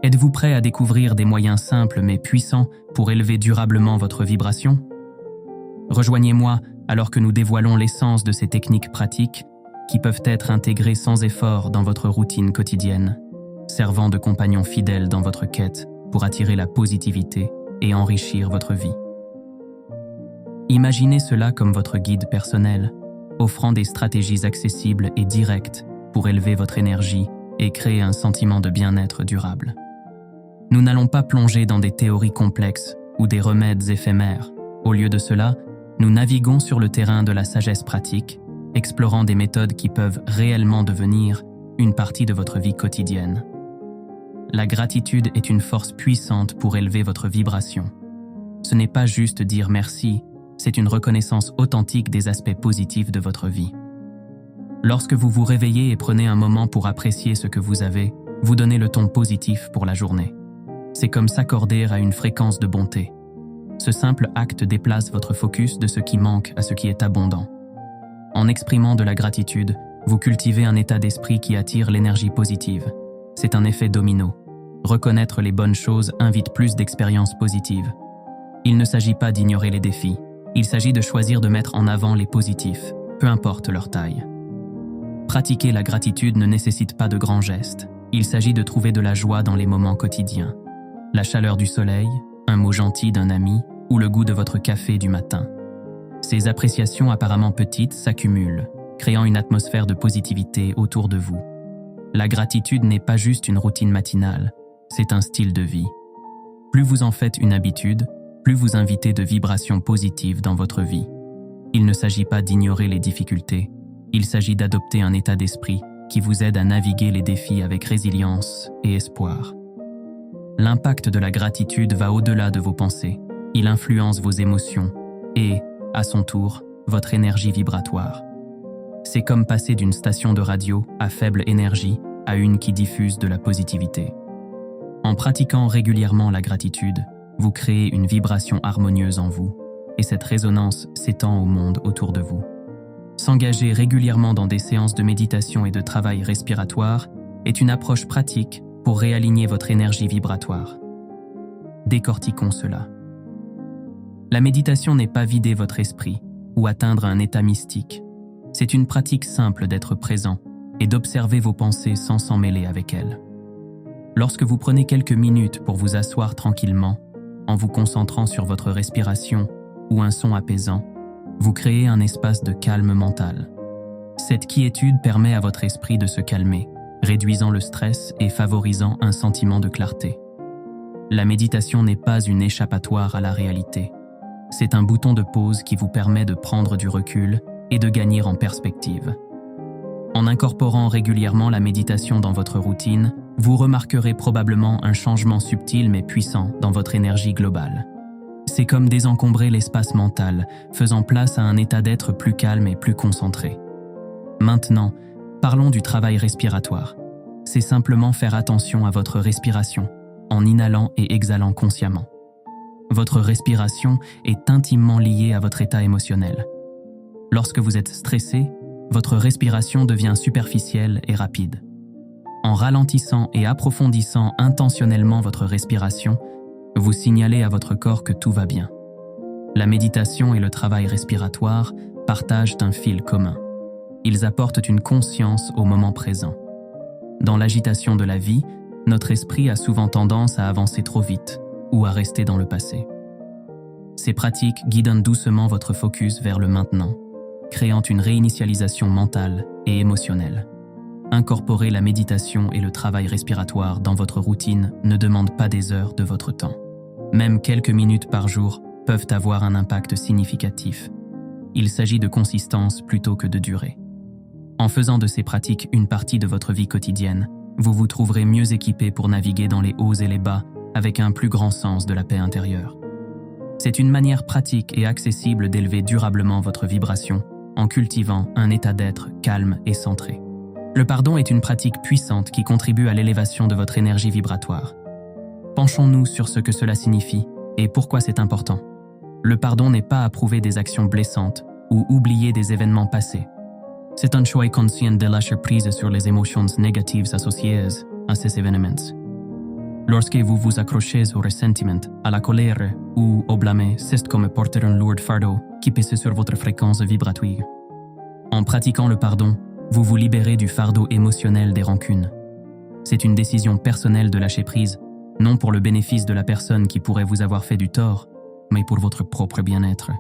Êtes-vous prêt à découvrir des moyens simples mais puissants pour élever durablement votre vibration? Rejoignez-moi alors que nous dévoilons l'essence de ces techniques pratiques qui peuvent être intégrées sans effort dans votre routine quotidienne, servant de compagnons fidèles dans votre quête pour attirer la positivité et enrichir votre vie. Imaginez cela comme votre guide personnel, offrant des stratégies accessibles et directes pour élever votre énergie et créer un sentiment de bien-être durable. Nous n'allons pas plonger dans des théories complexes ou des remèdes éphémères. Au lieu de cela, nous naviguons sur le terrain de la sagesse pratique, explorant des méthodes qui peuvent réellement devenir une partie de votre vie quotidienne. La gratitude est une force puissante pour élever votre vibration. Ce n'est pas juste dire merci, c'est une reconnaissance authentique des aspects positifs de votre vie. Lorsque vous vous réveillez et prenez un moment pour apprécier ce que vous avez, vous donnez le ton positif pour la journée. C'est comme s'accorder à une fréquence de bonté. Ce simple acte déplace votre focus de ce qui manque à ce qui est abondant. En exprimant de la gratitude, vous cultivez un état d'esprit qui attire l'énergie positive. C'est un effet domino. Reconnaître les bonnes choses invite plus d'expériences positives. Il ne s'agit pas d'ignorer les défis. Il s'agit de choisir de mettre en avant les positifs, peu importe leur taille. Pratiquer la gratitude ne nécessite pas de grands gestes. Il s'agit de trouver de la joie dans les moments quotidiens. La chaleur du soleil, un mot gentil d'un ami ou le goût de votre café du matin. Ces appréciations apparemment petites s'accumulent, créant une atmosphère de positivité autour de vous. La gratitude n'est pas juste une routine matinale, c'est un style de vie. Plus vous en faites une habitude, plus vous invitez de vibrations positives dans votre vie. Il ne s'agit pas d'ignorer les difficultés, il s'agit d'adopter un état d'esprit qui vous aide à naviguer les défis avec résilience et espoir. L'impact de la gratitude va au-delà de vos pensées. Il influence vos émotions et, à son tour, votre énergie vibratoire. C'est comme passer d'une station de radio à faible énergie à une qui diffuse de la positivité. En pratiquant régulièrement la gratitude, vous créez une vibration harmonieuse en vous, et cette résonance s'étend au monde autour de vous. S'engager régulièrement dans des séances de méditation et de travail respiratoire est une approche pratique pour réaligner votre énergie vibratoire. Décortiquons cela. La méditation n'est pas vider votre esprit ou atteindre un état mystique. C'est une pratique simple d'être présent et d'observer vos pensées sans s'en mêler avec elles. Lorsque vous prenez quelques minutes pour vous asseoir tranquillement, en vous concentrant sur votre respiration ou un son apaisant, vous créez un espace de calme mental. Cette quiétude permet à votre esprit de se calmer, réduisant le stress et favorisant un sentiment de clarté. La méditation n'est pas une échappatoire à la réalité. C'est un bouton de pause qui vous permet de prendre du recul et de gagner en perspective. En incorporant régulièrement la méditation dans votre routine, vous remarquerez probablement un changement subtil mais puissant dans votre énergie globale. C'est comme désencombrer l'espace mental, faisant place à un état d'être plus calme et plus concentré. Maintenant, parlons du travail respiratoire. C'est simplement faire attention à votre respiration, en inhalant et exhalant consciemment. Votre respiration est intimement liée à votre état émotionnel. Lorsque vous êtes stressé, votre respiration devient superficielle et rapide. En ralentissant et approfondissant intentionnellement votre respiration, vous signalez à votre corps que tout va bien. La méditation et le travail respiratoire partagent un fil commun. Ils apportent une conscience au moment présent. Dans l'agitation de la vie, notre esprit a souvent tendance à avancer trop vite ou à rester dans le passé. Ces pratiques guident doucement votre focus vers le maintenant, créant une réinitialisation mentale et émotionnelle. Incorporer la méditation et le travail respiratoire dans votre routine ne demande pas des heures de votre temps. Même quelques minutes par jour peuvent avoir un impact significatif. Il s'agit de consistance plutôt que de durée. En faisant de ces pratiques une partie de votre vie quotidienne, vous vous trouverez mieux équipé pour naviguer dans les hauts et les bas avec un plus grand sens de la paix intérieure. C'est une manière pratique et accessible d'élever durablement votre vibration en cultivant un état d'être calme et centré. Le pardon est une pratique puissante qui contribue à l'élévation de votre énergie vibratoire. Penchons-nous sur ce que cela signifie et pourquoi c'est important. Le pardon n'est pas approuver des actions blessantes ou oublier des événements passés. C'est un choix conscient de lâcher prise sur les émotions négatives associées à ces événements. Lorsque vous vous accrochez au ressentiment, à la colère ou au blâme, c'est comme porter un lourd fardeau qui pèse sur votre fréquence vibratoire. En pratiquant le pardon, vous vous libérez du fardeau émotionnel des rancunes. C'est une décision personnelle de lâcher prise, non pour le bénéfice de la personne qui pourrait vous avoir fait du tort, mais pour votre propre bien-être.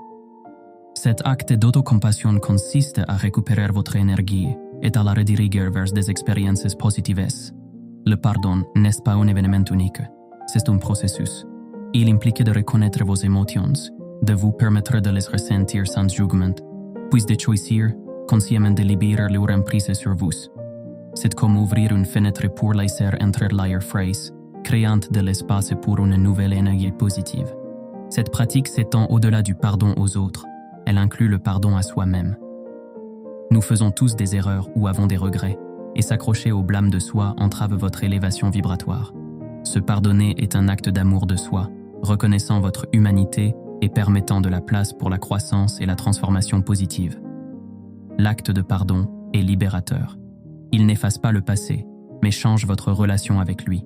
Cet acte d'autocompassion consiste à récupérer votre énergie et à la rediriger vers des expériences positives. Le pardon n'est pas un événement unique, c'est un processus. Il implique de reconnaître vos émotions, de vous permettre de les ressentir sans jugement, puis de choisir consciemment de libérer leur emprise sur vous. C'est comme ouvrir une fenêtre pour laisser entrer l'air frais, créant de l'espace pour une nouvelle énergie positive. Cette pratique s'étend au-delà du pardon aux autres. Elle inclut le pardon à soi-même. Nous faisons tous des erreurs ou avons des regrets, et s'accrocher au blâme de soi entrave votre élévation vibratoire. Se pardonner est un acte d'amour de soi, reconnaissant votre humanité et permettant de la place pour la croissance et la transformation positive. L'acte de pardon est libérateur. Il n'efface pas le passé, mais change votre relation avec lui.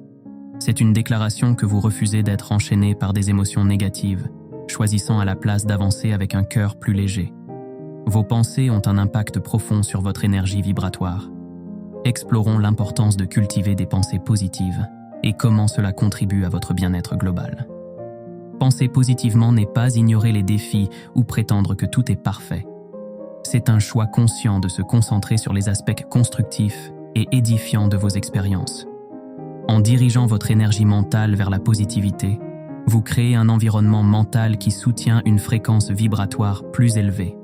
C'est une déclaration que vous refusez d'être enchaîné par des émotions négatives, choisissant à la place d'avancer avec un cœur plus léger. Vos pensées ont un impact profond sur votre énergie vibratoire. Explorons l'importance de cultiver des pensées positives et comment cela contribue à votre bien-être global. Penser positivement n'est pas ignorer les défis ou prétendre que tout est parfait. C'est un choix conscient de se concentrer sur les aspects constructifs et édifiants de vos expériences. En dirigeant votre énergie mentale vers la positivité, vous créez un environnement mental qui soutient une fréquence vibratoire plus élevée.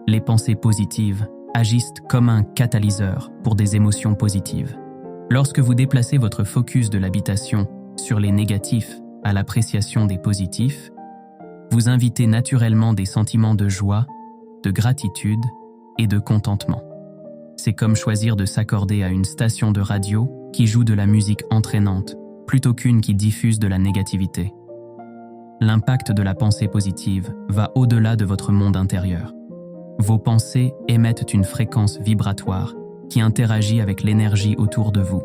Les pensées positives agissent comme un catalyseur pour des émotions positives. Lorsque vous déplacez votre focus de l'habitation sur les négatifs à l'appréciation des positifs, vous invitez naturellement des sentiments de joie, de gratitude et de contentement. C'est comme choisir de s'accorder à une station de radio qui joue de la musique entraînante plutôt qu'une qui diffuse de la négativité. L'impact de la pensée positive va au-delà de votre monde intérieur. Vos pensées émettent une fréquence vibratoire qui interagit avec l'énergie autour de vous.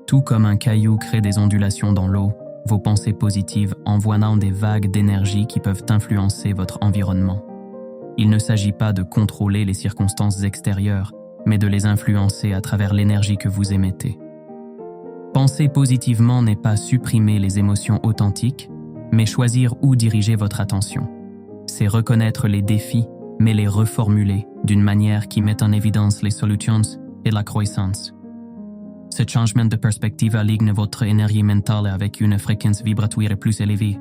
Tout comme un caillou crée des ondulations dans l'eau, vos pensées positives envoient des vagues d'énergie qui peuvent influencer votre environnement. Il ne s'agit pas de contrôler les circonstances extérieures, mais de les influencer à travers l'énergie que vous émettez. Penser positivement n'est pas supprimer les émotions authentiques, mais choisir où diriger votre attention. C'est reconnaître les défis, mais les reformuler d'une manière qui met en évidence les solutions et la croissance. Ce changement de perspective aligne votre énergie mentale avec une fréquence vibratoire plus élevée,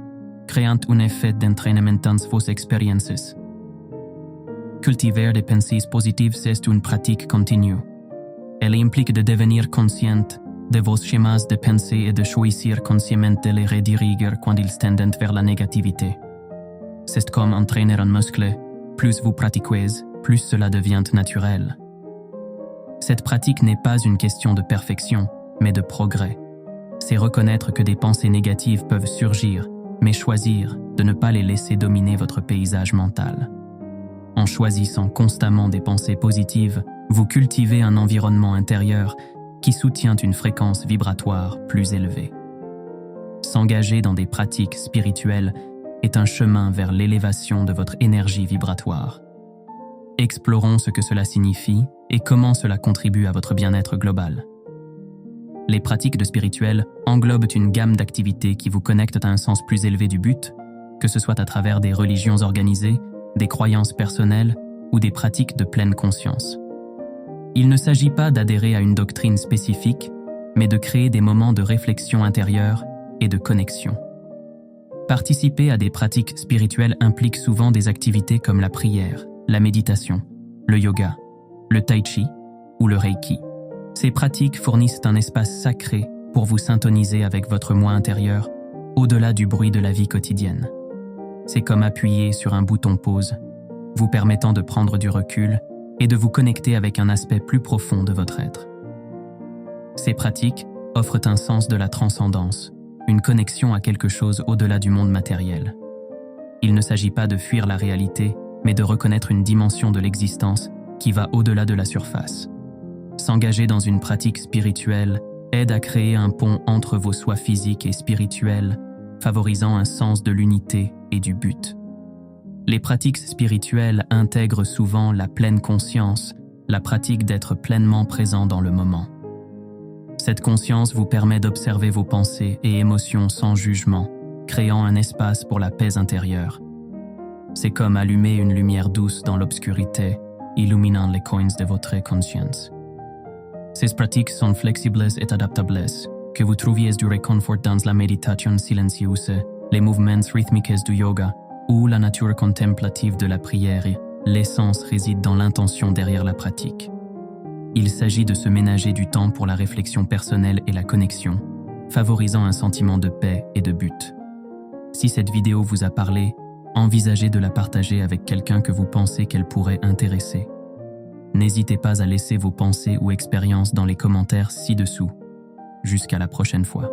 créant un effet d'entraînement dans vos expériences. Cultiver des pensées positives, c'est une pratique continue. Elle implique de devenir consciente de vos schémas de pensée et de choisir consciemment de les rediriger quand ils tendent vers la négativité. C'est comme entraîner un muscle. Plus vous pratiquez, plus cela devient naturel. Cette pratique n'est pas une question de perfection, mais de progrès. C'est reconnaître que des pensées négatives peuvent surgir, mais choisir de ne pas les laisser dominer votre paysage mental. En choisissant constamment des pensées positives, vous cultivez un environnement intérieur qui soutient une fréquence vibratoire plus élevée. S'engager dans des pratiques spirituelles est un chemin vers l'élévation de votre énergie vibratoire. Explorons ce que cela signifie et comment cela contribue à votre bien-être global. Les pratiques de spirituel englobent une gamme d'activités qui vous connectent à un sens plus élevé du but, que ce soit à travers des religions organisées, des croyances personnelles ou des pratiques de pleine conscience. Il ne s'agit pas d'adhérer à une doctrine spécifique, mais de créer des moments de réflexion intérieure et de connexion. Participer à des pratiques spirituelles implique souvent des activités comme la prière, la méditation, le yoga, le tai chi ou le reiki. Ces pratiques fournissent un espace sacré pour vous syntoniser avec votre moi intérieur, au-delà du bruit de la vie quotidienne. C'est comme appuyer sur un bouton pause, vous permettant de prendre du recul et de vous connecter avec un aspect plus profond de votre être. Ces pratiques offrent un sens de la transcendance, une connexion à quelque chose au-delà du monde matériel. Il ne s'agit pas de fuir la réalité, mais de reconnaître une dimension de l'existence qui va au-delà de la surface. S'engager dans une pratique spirituelle aident à créer un pont entre vos soins physiques et spirituels, favorisant un sens de l'unité et du but. Les pratiques spirituelles intègrent souvent la pleine conscience, la pratique d'être pleinement présent dans le moment. Cette conscience vous permet d'observer vos pensées et émotions sans jugement, créant un espace pour la paix intérieure. C'est comme allumer une lumière douce dans l'obscurité, illuminant les coins de votre conscience. Ces pratiques sont flexibles et adaptables, que vous trouviez du réconfort dans la méditation silencieuse, les mouvements rythmiques du yoga ou la nature contemplative de la prière. L'essence réside dans l'intention derrière la pratique. Il s'agit de se ménager du temps pour la réflexion personnelle et la connexion, favorisant un sentiment de paix et de but. Si cette vidéo vous a parlé, envisagez de la partager avec quelqu'un que vous pensez qu'elle pourrait intéresser. N'hésitez pas à laisser vos pensées ou expériences dans les commentaires ci-dessous. Jusqu'à la prochaine fois.